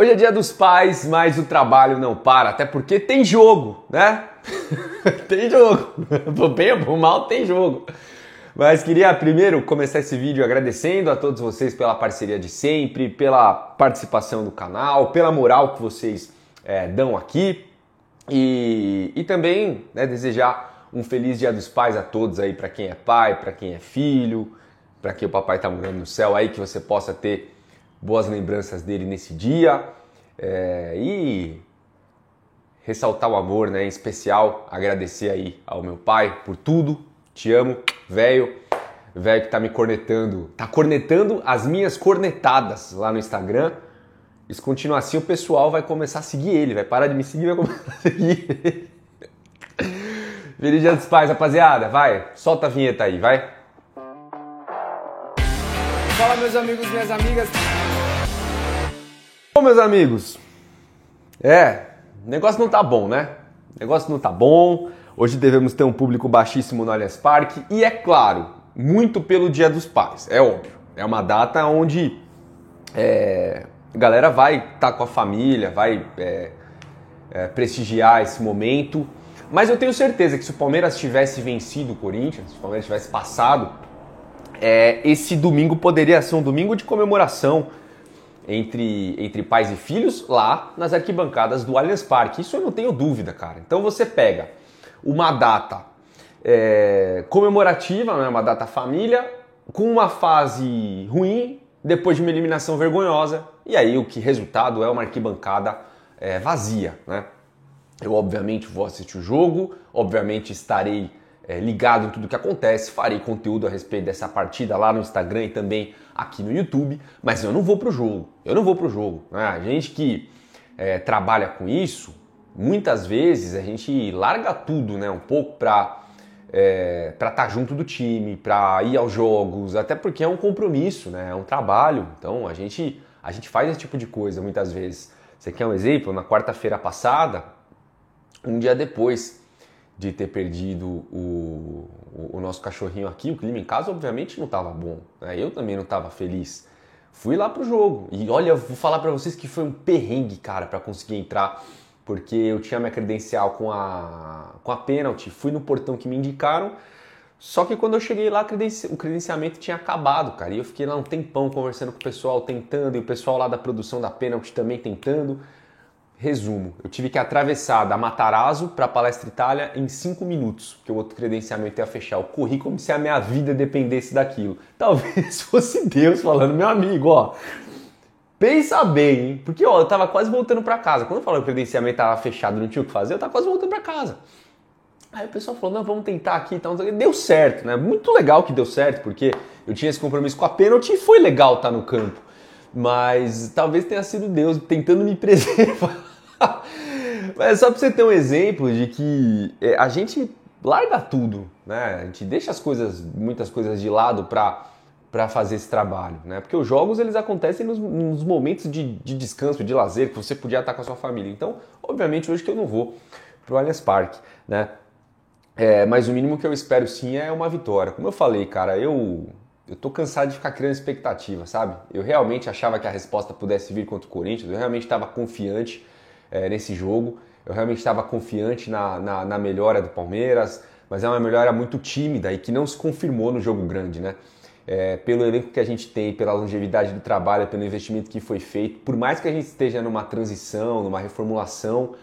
Hoje é dia dos pais, mas o trabalho não para, até porque tem jogo, né? Tem jogo. Por bem ou por mal, tem jogo. Mas queria primeiro começar esse vídeo agradecendo a todos vocês pela parceria de sempre, pela participação do canal, pela moral que vocês dão aqui e também desejar um feliz Dia dos Pais a todos aí, para quem é pai, para quem é filho, para quem o papai tá morando no céu aí, que você possa ter boas lembranças dele nesse dia e ressaltar o amor, né, em especial agradecer aí ao meu pai por tudo. Te amo, velho que tá me cornetando, tá cornetando as minhas cornetadas lá no Instagram. E se continuar assim, o pessoal vai começar a seguir ele, vai parar de me seguir e vai começar a seguir ele. Feliz Dia dos Pais, rapaziada, vai, solta a vinheta aí, vai. Fala, meus amigos, minhas amigas. Bom, meus amigos, o negócio não tá bom, né? O negócio não tá bom. Hoje devemos ter um público baixíssimo no Allianz Parque e, é claro, muito pelo Dia dos Pais, é óbvio. É uma data onde a galera vai estar com a família, vai prestigiar esse momento. Mas eu tenho certeza que se o Palmeiras tivesse vencido o Corinthians, se o Palmeiras tivesse passado, esse domingo poderia ser um domingo de comemoração entre pais e filhos lá nas arquibancadas do Allianz Parque. Isso eu não tenho dúvida, cara. Então você pega uma data comemorativa, né, uma data família, com uma fase ruim, depois de uma eliminação vergonhosa, e aí o resultado é uma arquibancada vazia, né? Eu obviamente vou assistir o jogo, obviamente estarei ligado em tudo que acontece, farei conteúdo a respeito dessa partida lá no Instagram e também aqui no YouTube, mas eu não vou pro jogo, né? A gente que trabalha com isso, muitas vezes a gente larga tudo, né, um pouco para estar junto do time, para ir aos jogos, até porque é um compromisso, né, é um trabalho, então a gente faz esse tipo de coisa muitas vezes. Você quer um exemplo? Na quarta-feira passada, um dia depois de ter perdido o nosso cachorrinho aqui, o clima em casa obviamente não estava bom, né? Eu também não estava feliz. Fui lá pro jogo e olha, eu vou falar para vocês que foi um perrengue, cara, para conseguir entrar, porque eu tinha minha credencial com a pênalti, fui no portão que me indicaram, só que quando eu cheguei lá o credenciamento tinha acabado, cara, e eu fiquei lá um tempão conversando com o pessoal, tentando, e o pessoal lá da produção da pênalti também tentando. Resumo, eu tive que atravessar da Matarazzo para a Palestra Itália em 5 minutos, porque o outro credenciamento ia fechar. Eu corri como se a minha vida dependesse daquilo. Talvez fosse Deus falando, meu amigo, ó, pensa bem, hein? Porque ó, eu tava quase voltando para casa. Quando eu falei que o credenciamento tava fechado, não tinha o que fazer, eu tava quase voltando para casa. Aí o pessoal falou, não, vamos tentar aqui e tal. Deu certo, né? Muito legal que deu certo, porque eu tinha esse compromisso com a pênalti e foi legal estar no campo. Mas talvez tenha sido Deus tentando me preservar. Mas só para você ter um exemplo de que a gente larga tudo, né? A gente deixa muitas coisas de lado para fazer esse trabalho, né? Porque os jogos eles acontecem nos momentos de descanso, de lazer, que você podia estar com a sua família. Então, obviamente, hoje que eu não vou pro Allianz Parque, né? Mas o mínimo que eu espero sim é uma vitória. Como eu falei, cara, eu tô cansado de ficar criando expectativa, sabe? Eu realmente achava que a resposta pudesse vir contra o Corinthians, eu realmente estava confiante nesse jogo, eu realmente estava confiante na melhora do Palmeiras, mas é uma melhora muito tímida e que não se confirmou no jogo grande, né? Pelo elenco que a gente tem, pela longevidade do trabalho, pelo investimento que foi feito, por mais que a gente esteja numa transição, numa reformulação,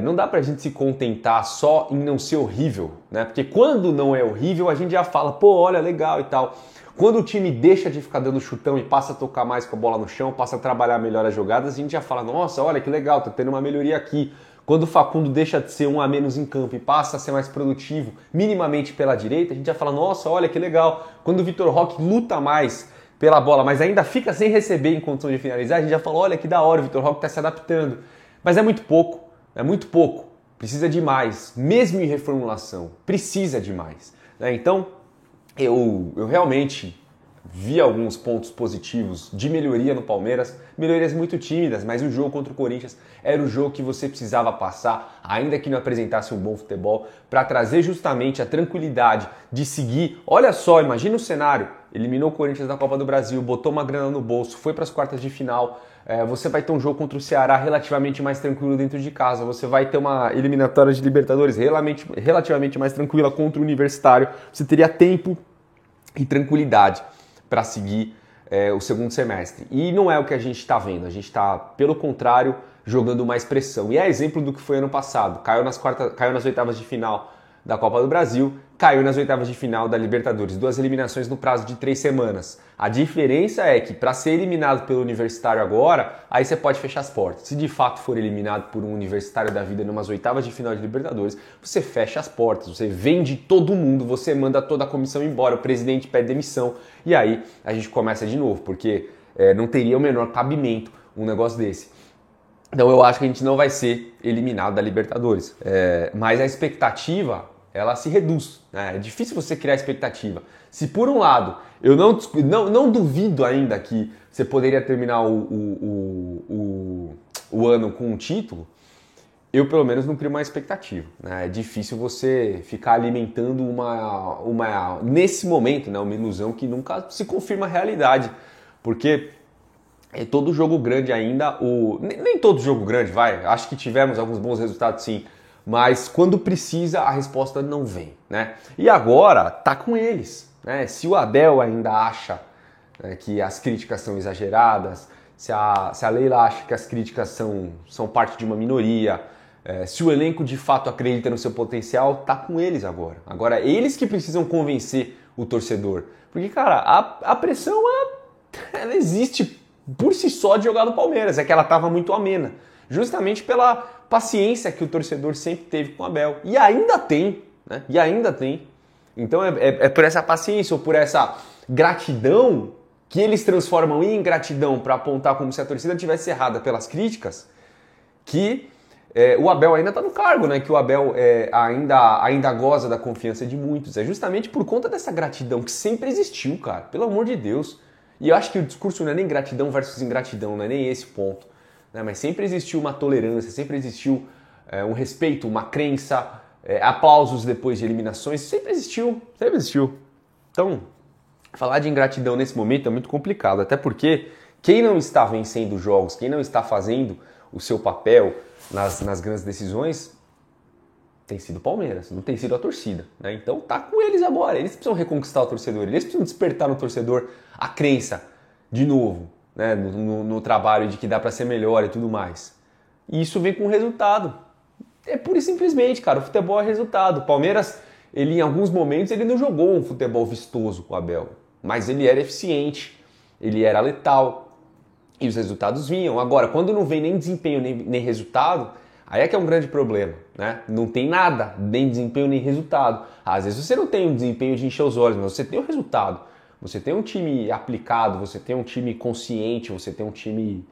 não dá pra gente se contentar só em não ser horrível, né? Porque quando não é horrível, a gente já fala, pô, olha, legal e tal. Quando o time deixa de ficar dando chutão e passa a tocar mais com a bola no chão, passa a trabalhar melhor as jogadas, a gente já fala, nossa, olha que legal, tá tendo uma melhoria aqui. Quando o Facundo deixa de ser um a menos em campo e passa a ser mais produtivo, minimamente pela direita, a gente já fala, nossa, olha que legal. Quando o Vitor Roque luta mais pela bola, mas ainda fica sem receber em condição de finalizar, a gente já fala, olha que da hora, o Vitor Roque tá se adaptando. Mas é muito pouco, precisa de mais, mesmo em reformulação, precisa de mais, né? Então, eu realmente vi alguns pontos positivos de melhoria no Palmeiras, melhorias muito tímidas, mas o jogo contra o Corinthians era o jogo que você precisava passar, ainda que não apresentasse um bom futebol, para trazer justamente a tranquilidade de seguir. Olha só, imagina o cenário, eliminou o Corinthians da Copa do Brasil, botou uma grana no bolso, foi para as quartas de final, você vai ter um jogo contra o Ceará relativamente mais tranquilo dentro de casa, você vai ter uma eliminatória de Libertadores relativamente mais tranquila contra o Universitário, você teria tempo e tranquilidade para seguir o segundo semestre. E não é o que a gente está vendo, a gente está, pelo contrário, jogando mais pressão. E é exemplo do que foi ano passado, caiu nas oitavas de final da Copa do Brasil, caiu nas oitavas de final da Libertadores, 2 eliminações no prazo de 3 semanas. A diferença é que para ser eliminado pelo Universitário agora, aí você pode fechar as portas. Se de fato for eliminado por um Universitário da vida numas oitavas de final de Libertadores, você fecha as portas, você vende todo mundo, você manda toda a comissão embora, o presidente pede demissão, e aí a gente começa de novo, porque não teria o menor cabimento um negócio desse. Então eu acho que a gente não vai ser eliminado da Libertadores, mas a expectativa ela se reduz, né? É difícil você criar expectativa. Se por um lado, eu não duvido ainda que você poderia terminar o ano com um título, eu pelo menos não crio uma expectativa, né? É difícil você ficar alimentando nesse momento, né, uma ilusão que nunca se confirma a realidade, porque todo jogo grande ainda, nem todo jogo grande, acho que tivemos alguns bons resultados sim, mas quando precisa a resposta não vem, né? E agora tá com eles, né? Se o Abel ainda acha, né, que as críticas são exageradas, se a Leila acha que as críticas são parte de uma minoria, se o elenco de fato acredita no seu potencial, tá com eles agora. Agora eles que precisam convencer o torcedor, porque cara, a pressão ela existe por si só de jogar no Palmeiras, é que ela tava muito amena, justamente pela paciência que o torcedor sempre teve com o Abel. E ainda tem, né? E ainda tem. Então é por essa paciência ou por essa gratidão que eles transformam em ingratidão para apontar como se a torcida tivesse errada pelas críticas, que o Abel ainda está no cargo, né? Que o Abel ainda goza da confiança de muitos. É justamente por conta dessa gratidão que sempre existiu, cara. Pelo amor de Deus. E eu acho que o discurso não é nem gratidão versus ingratidão, não é nem esse ponto. Mas sempre existiu uma tolerância, sempre existiu um respeito, uma crença, aplausos depois de eliminações, sempre existiu. Então, falar de ingratidão nesse momento é muito complicado, até porque quem não está vencendo jogos, quem não está fazendo o seu papel nas grandes decisões, tem sido o Palmeiras, não tem sido a torcida, né? Então tá com eles agora, eles precisam reconquistar o torcedor, eles precisam despertar no torcedor a crença de novo, né, no trabalho de que dá para ser melhor e tudo mais. E isso vem com resultado. É pura e simplesmente, cara, o futebol é resultado. O Palmeiras, em alguns momentos, ele não jogou um futebol vistoso com o Abel, mas ele era eficiente, ele era letal e os resultados vinham. Agora, quando não vem nem desempenho nem resultado, aí é que é um grande problema, né? Não tem nada, nem desempenho nem resultado. Às vezes você não tem um desempenho de encher os olhos, mas você tem o resultado. Você tem um time aplicado, você tem um time consciente, você tem um time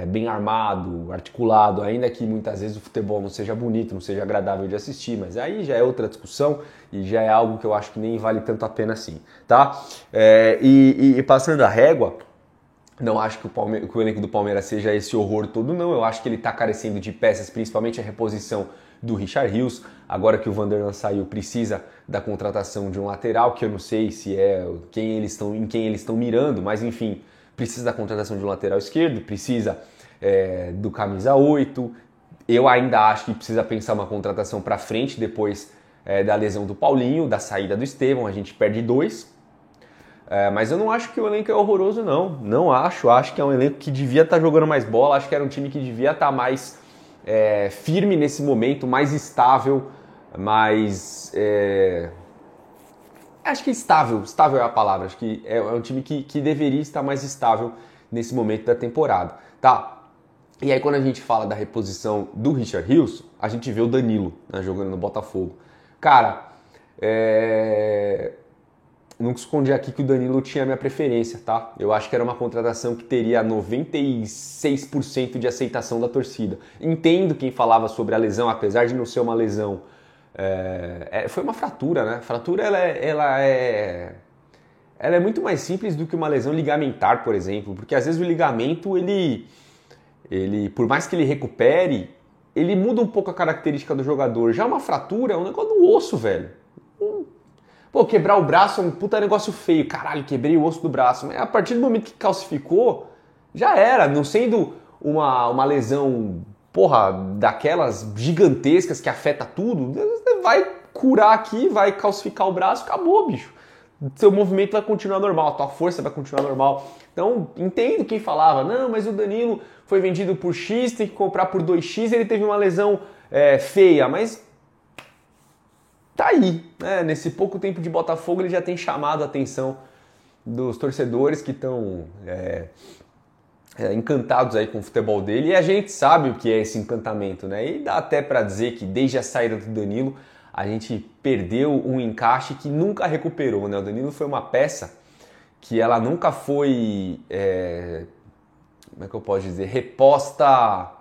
bem armado, articulado, ainda que muitas vezes o futebol não seja bonito, não seja agradável de assistir, mas aí já é outra discussão e já é algo que eu acho que nem vale tanto a pena assim, tá? E passando a régua, não acho que o elenco do Palmeiras seja esse horror todo, não. Eu acho que ele está carecendo de peças, principalmente a reposição do Richard Rios. Agora que o Wanderlan saiu, precisa da contratação de um lateral, que eu não sei se é em quem eles estão mirando, mas enfim, precisa da contratação de um lateral esquerdo, precisa do camisa 8. Eu ainda acho que precisa pensar uma contratação para frente depois da lesão do Paulinho, da saída do Estevão, a gente perde 2. Mas eu não acho que o elenco é horroroso, não. Não acho. Acho que é um elenco que devia estar jogando mais bola. Acho que era um time que devia estar mais firme nesse momento, mais estável, mais... Acho que estável. Estável é a palavra. Acho que é um time que deveria estar mais estável nesse momento da temporada. Tá? E aí quando a gente fala da reposição do Richard Rios, a gente vê o Danilo, né, jogando no Botafogo. Cara, não escondi aqui que o Danilo tinha a minha preferência, tá? Eu acho que era uma contratação que teria 96% de aceitação da torcida. Entendo quem falava sobre a lesão, apesar de não ser uma lesão. Foi uma fratura, né? Fratura, ela ela é muito mais simples do que uma lesão ligamentar, por exemplo, porque às vezes o ligamento, ele por mais que ele recupere, ele muda um pouco a característica do jogador. Já uma fratura é um negócio do osso, velho. Pô, quebrar o braço é um puta negócio feio. Caralho, quebrei o osso do braço. Mas a partir do momento que calcificou, já era. Não sendo uma lesão, porra, daquelas gigantescas que afeta tudo, você vai curar aqui, vai calcificar o braço, acabou, bicho. Seu movimento vai continuar normal, a tua força vai continuar normal. Então, entendo quem falava, não, mas o Danilo foi vendido por X, tem que comprar por 2X, ele teve uma lesão feia, mas tá aí, né? Nesse pouco tempo de Botafogo ele já tem chamado a atenção dos torcedores que estão encantados aí com o futebol dele, e a gente sabe o que é esse encantamento, né? E dá até para dizer que desde a saída do Danilo a gente perdeu um encaixe que nunca recuperou, né? O Danilo foi uma peça que ela nunca foi, como é que eu posso dizer, reposta à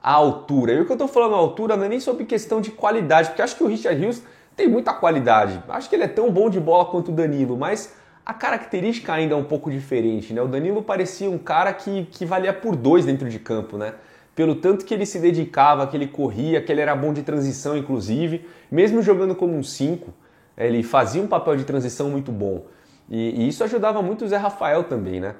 altura. E o que eu tô falando à altura não é nem sobre questão de qualidade, porque eu acho que o Richard Rios tem muita qualidade. Acho que ele é tão bom de bola quanto o Danilo, mas a característica ainda é um pouco diferente, né? O Danilo parecia um cara que valia por 2 dentro de campo, né? Pelo tanto que ele se dedicava, que ele corria, que ele era bom de transição, inclusive. Mesmo jogando como um 5, ele fazia um papel de transição muito bom. E isso ajudava muito o Zé Rafael também, né?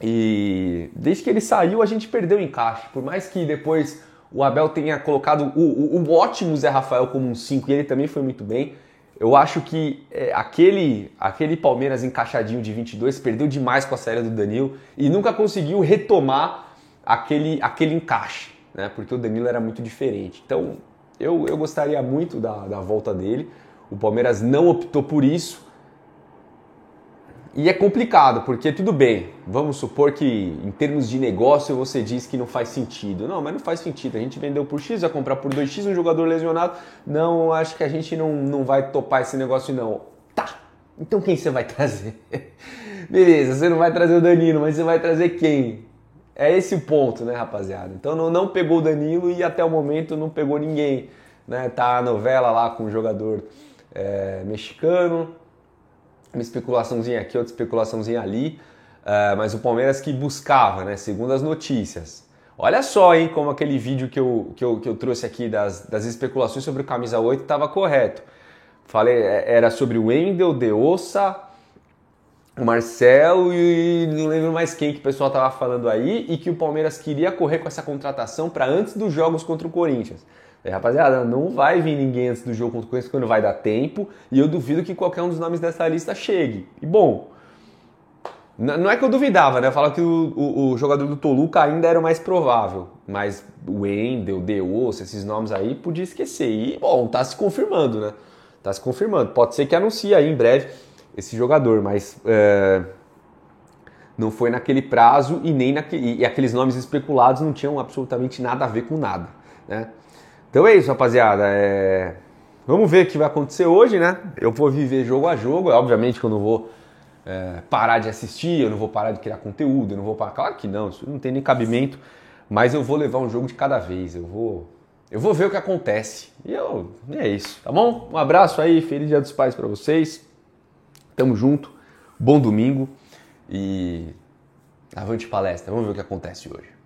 E desde que ele saiu, a gente perdeu o encaixe. Por mais que depois o Abel tenha colocado o ótimo Zé Rafael como um 5 e ele também foi muito bem, eu acho que aquele Palmeiras encaixadinho de 22 perdeu demais com a saída do Danilo e nunca conseguiu retomar aquele encaixe, né? Porque o Danilo era muito diferente. Então, eu gostaria muito da volta dele. O Palmeiras não optou por isso. E é complicado, porque tudo bem, vamos supor que em termos de negócio você diz que não faz sentido. Não, mas não faz sentido. A gente vendeu por X, vai comprar por 2X um jogador lesionado. Não, acho que a gente não vai topar esse negócio não. Tá, então quem você vai trazer? Beleza, você não vai trazer o Danilo, mas você vai trazer quem? É esse o ponto, né, rapaziada? Então não pegou o Danilo e até o momento não pegou ninguém, né? Tá a novela lá com o jogador mexicano, uma especulaçãozinha aqui, outra especulaçãozinha ali, mas o Palmeiras que buscava, né, segundo as notícias. Olha só, hein, como aquele vídeo que eu trouxe aqui das especulações sobre o Camisa 8 estava correto. Falei, era sobre o Wendel, De Ossa, o Marcelo e não lembro mais quem que o pessoal tava falando aí, e que o Palmeiras queria correr com essa contratação para antes dos jogos contra o Corinthians. E, rapaziada, não vai vir ninguém antes do jogo contra o Corinthians quando vai dar tempo, e eu duvido que qualquer um dos nomes dessa lista chegue. E bom, não é que eu duvidava, né? Eu falava que o jogador do Toluca ainda era o mais provável, mas o Wendel, De Ossa, esses nomes aí, podia esquecer. E bom, tá se confirmando, né? Tá se confirmando. Pode ser que anuncie aí em breve esse jogador, mas não foi naquele prazo e aqueles nomes especulados não tinham absolutamente nada a ver com nada, né? Então é isso, rapaziada. Vamos ver o que vai acontecer hoje, né? Eu vou viver jogo a jogo, obviamente que eu não vou parar de assistir, eu não vou parar de criar conteúdo, eu não vou parar... Claro que não, isso não tem nem cabimento, mas eu vou levar um jogo de cada vez, eu vou ver o que acontece. E é isso, tá bom? Um abraço aí, feliz Dia dos Pais pra vocês. Tamo junto, bom domingo e avante palestra, vamos ver o que acontece hoje.